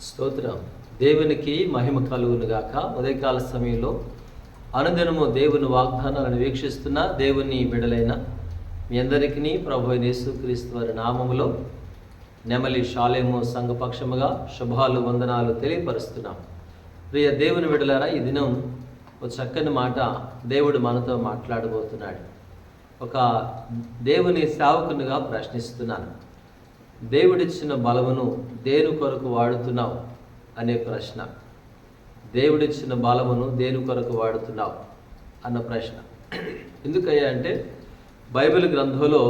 స్తోత్రం. దేవునికి మహిమ కలుగునుగాక. ఉదయకాల సమయంలో అనుదినము దేవుని వాగ్దానాలను వీక్షిస్తున్న దేవుని బిడలైన మీ అందరికీ ప్రభు యేసుక్రీస్తు వారి నామములో నెమలి షాలేము సంఘపక్షముగా శుభాలు వందనాలు తెలియపరుస్తున్నాం. ప్రియ దేవుని బిడలారా, ఈ దినం ఒక చక్కని మాట దేవుడు మనతో మాట్లాడబోతున్నాడు. ఒక దేవుని సేవకునిగా ప్రశ్నిస్తున్నాను. దేవుడిచ్చిన బలమును దేని కొరకు వాడుతున్నావు అనే ప్రశ్న. దేవుడిచ్చిన బలమును దేని కొరకు వాడుతున్నావు అన్న ప్రశ్న ఎందుకయ్యా అంటే, బైబిల్ గ్రంథంలో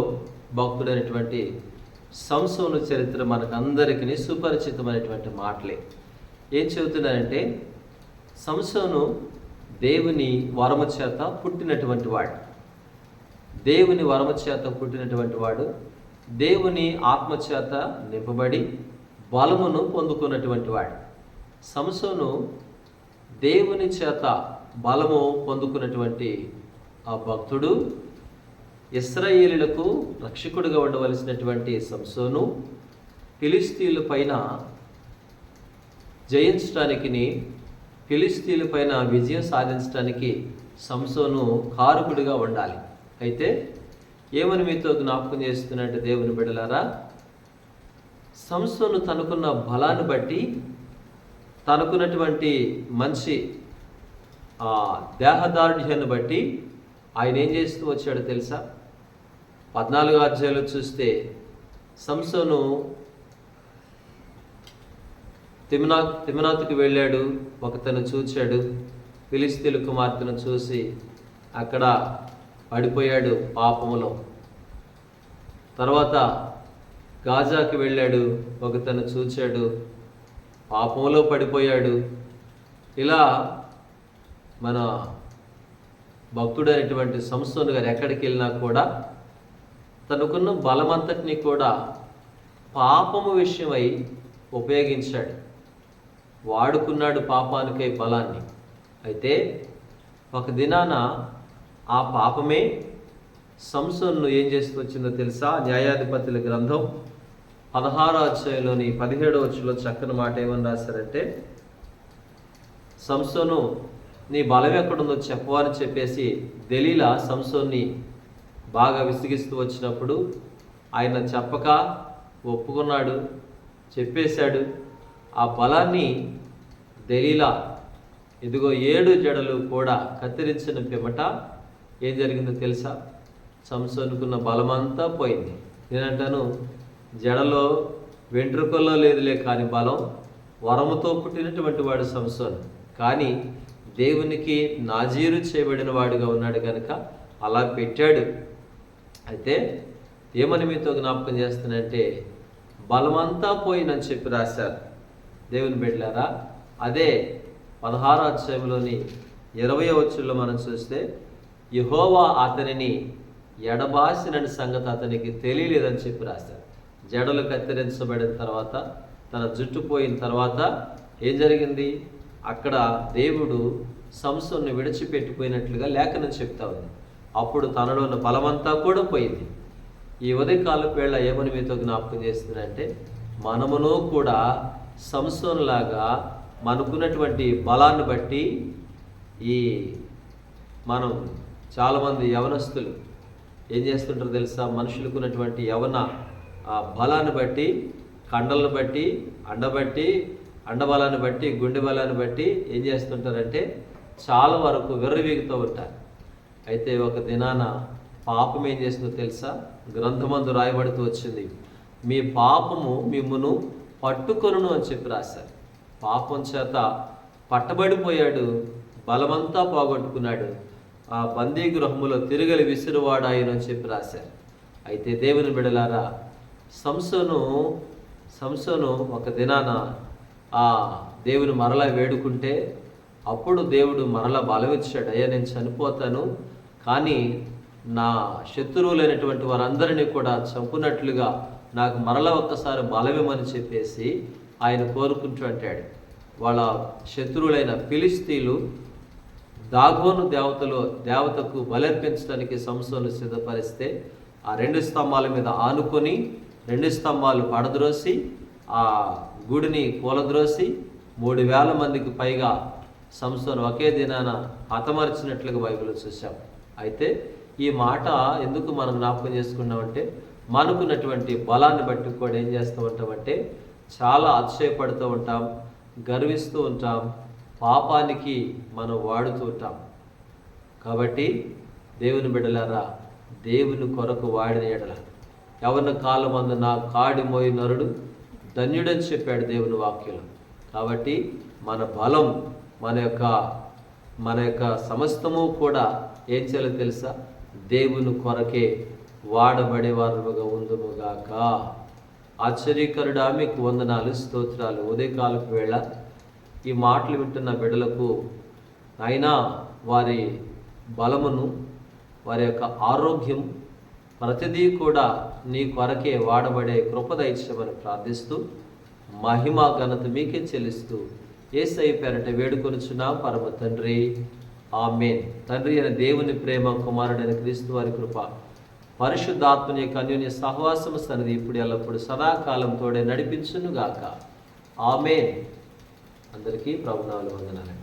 భక్తుడైనటువంటి సంసోను చరిత్ర మనకు అందరికీ సుపరిచితమైనటువంటి మాటలే. ఏం చెబుతున్నారంటే, సంసోను దేవుని వరము చేత పుట్టినటువంటి వాడు. దేవుని వరము చేత పుట్టినటువంటి వాడు, దేవుని ఆత్మచేత నింపబడి బలమును పొందుకున్నటువంటి వాడు. సంసోను దేవుని చేత బలము పొందుకున్నటువంటి ఆ భక్తుడు. ఇశ్రాయేలీయులకు రక్షకుడిగా ఉండవలసినటువంటి సంసోను ఫిలిష్తీయుల పైన జయించడానికి, ఫిలిష్తీయుల పైన విజయం సాధించడానికి సంసోను కారకుడిగా ఉండాలి. అయితే ఏమని మీతో జ్ఞాపకం చేస్తున్నట్టు దేవుని బిడలారా, సంసోను తనకున్న బలాన్ని బట్టి, తనకున్నటువంటి మంచి దేహదార్ఢ్యాన్ని బట్టి ఆయన ఏం చేస్తూ వచ్చాడో తెలుసా? 14 అధ్యాయాలు చూస్తే సంసోను తిమ్నాతుకు వెళ్ళాడు. ఒకతను చూచాడు, ఫిలిష్తీయుల కుమార్తెను చూసి అక్కడ పడిపోయాడు పాపములో. తర్వాత గాజాకి వెళ్ళాడు, ఒకతను చూచాడు, పాపములో పడిపోయాడు. ఇలా మన భక్తుడైనటువంటి సంసోను గారు ఎక్కడికి వెళ్ళినా కూడా తనకున్న బలమంతటిని కూడా పాపము విషయమై ఉపయోగించాడు, వాడుకున్నాడు పాపానికై బలాన్ని. అయితే ఒక దినాన ఆ పాపమే సంసోనును ఏం చేస్తూ వచ్చిందో తెలుసా? న్యాయాధిపతుల గ్రంథం 16వ అధ్యాయంలోని 17వ వచనంలో చక్కని మాట ఏమని రాశారంటే, సంసోను నీ బలం ఎక్కడుందో చెప్పవని చెప్పేసి దెలీలా సంసోన్ని బాగా విసిగిస్తూ వచ్చినప్పుడు ఆయన చెప్పక ఒప్పుకున్నాడు, చెప్పేశాడు. ఆ బలాన్ని దెలీలా ఇదిగో 7 జడలు కూడా కత్తిరించిన పిమ్మట ఏం జరిగిందో తెలుసా? సంసోనుకున్న బలమంతా పోయింది. నేనంటాను, జడలో వెంట్రుకల్లో లేదులే కానీ బలం, వరముతో పుట్టినటువంటి వాడు సంసోను. కానీ దేవునికి నాజీరు చేయబడిన వాడుగా ఉన్నాడు కనుక అలా పెట్టాడు. అయితే ఏమని మీతో జ్ఞాపకం చేస్తానంటే, బలమంతా పోయిందని చెప్పి రాశారు దేవుని బిడ్డలారా. అదే 16వ అధ్యాయంలోని 20వ వచనంలో మనం చూస్తే, యెహోవా అతనిని ఎడబాసినని సంగతి అతనికి తెలియలేదని చెప్పి రాశారు. జడలు కత్తిరించబడిన తర్వాత, తన జుట్టు పోయిన తర్వాత ఏం జరిగింది? అక్కడ దేవుడు సంసోన్ని విడిచిపెట్టిపోయినట్లుగా లేఖనం చెప్తా ఉంది. అప్పుడు తనలో ఉన్న బలమంతా కూడా పోయింది. ఈ ఉదయకాలపు వేళ ఏమని మీతో జ్ఞాపకం చేస్తుందంటే, మనమును కూడా సంసోనులాగా మనకున్నటువంటి బలాన్ని బట్టి, మనం చాలామంది యవనస్తులు ఏం చేస్తుంటారో తెలుసా? మనుషులకు ఉన్నటువంటి యవన బలాన్ని బట్టి, కండలను బట్టి, అండబలాన్ని బట్టి, గుండె బలాన్ని బట్టి ఏం చేస్తుంటారంటే చాలా వరకు విర్రవీగుతూ ఉంటారు. అయితే ఒక దినాన పాపం ఏం చేస్తుందో తెలుసా? గ్రంథమందు రాయబడుతూ వచ్చింది, మీ పాపము మిమ్మును పట్టుకొనును అని చెప్పి రాశారు. పాపం చేత పట్టబడిపోయాడు, బలమంతా పోగొట్టుకున్నాడు, ఆ బందీ గృహములో తిరగలి విసిరువాడాయను అని చెప్పి రాశారు. అయితే దేవుని బిడలారా, సంసోను ఒక దినాన ఆ దేవుని మరలా వేడుకుంటే అప్పుడు దేవుడు మరలా బలం ఇచ్చాడు. అయ్యా, నేను చనిపోతాను, కానీ నా శత్రువులైనటువంటి వారందరినీ కూడా చంపునట్లుగా నాకు మరలా ఒక్కసారి బలమేమని చెప్పేసి ఆయన కోరుకుంటూ అంటాడు. వాళ్ళ శత్రువులైన ఫిలిష్తీయులు దాగోను దేవతకు బలర్పించడానికి సంసోను సిద్ధపరిస్తే ఆ 2 స్తంభాల మీద ఆనుకొని 2 స్తంభాలు పడద్రోసి ఆ గుడిని కూలద్రోసి 3,000 మందికి పైగా సంసోను ఒకే దినాన హతమర్చినట్లుగా బైబిల్లో చూసాం. అయితే ఈ మాట ఎందుకు మనం జ్ఞాపకం చేసుకున్నామంటే మనకున్నటువంటి బలాన్ని బట్టి కూడా ఏం చేస్తూ ఉంటామంటే చాలా అతిశయపడుతూ ఉంటాం, గర్విస్తూ ఉంటాం, పాపానికి మనం వాడుతూ ఉంటాం. కాబట్టి దేవుని బిడ్డలారా, దేవుని కొరకు వాడిన ఎడల యవన కాలమందు నా కాడి మోయి నరుడు ధన్యుడని చెప్పాడు దేవుని వాక్యంలో. కాబట్టి మన బలం, మన యొక్క సమస్తము కూడా ఏం చేయాలో తెలుసా? దేవుని కొరకే వాడబడేవారుగా ఉందుముగాక. ఆశ్చర్యకరుడా, మీకు వందనాలు, స్తోత్రాలు. ఉదయకాలపు వేళ ఈ మాటలు వింటున్న బిడ్డలకు అయినా వారి బలమును, వారి యొక్క ఆరోగ్యం ప్రతిదీ కూడా నీ కొరకే వాడబడే కృప దయచేయమని ప్రార్థిస్తూ మహిమ ఘనత మీకే చెల్లిస్తూ యేసయ్య పేరట వేడుకొనుచున్నాం పరమ తండ్రి, ఆమేన్. తండ్రి అయిన దేవుని ప్రేమ, కుమారుడైన క్రీస్తు వారి కృప, పరిశుద్ధాత్మని యొక్క అన్యోన్య సహవాసము సన్నిధి ఇప్పుడు ఎల్లప్పుడు సదాకాలం తోడే నడిపించునుగాక. ఆమేన్. అందరికీ ప్రభునామములో వందనాలు.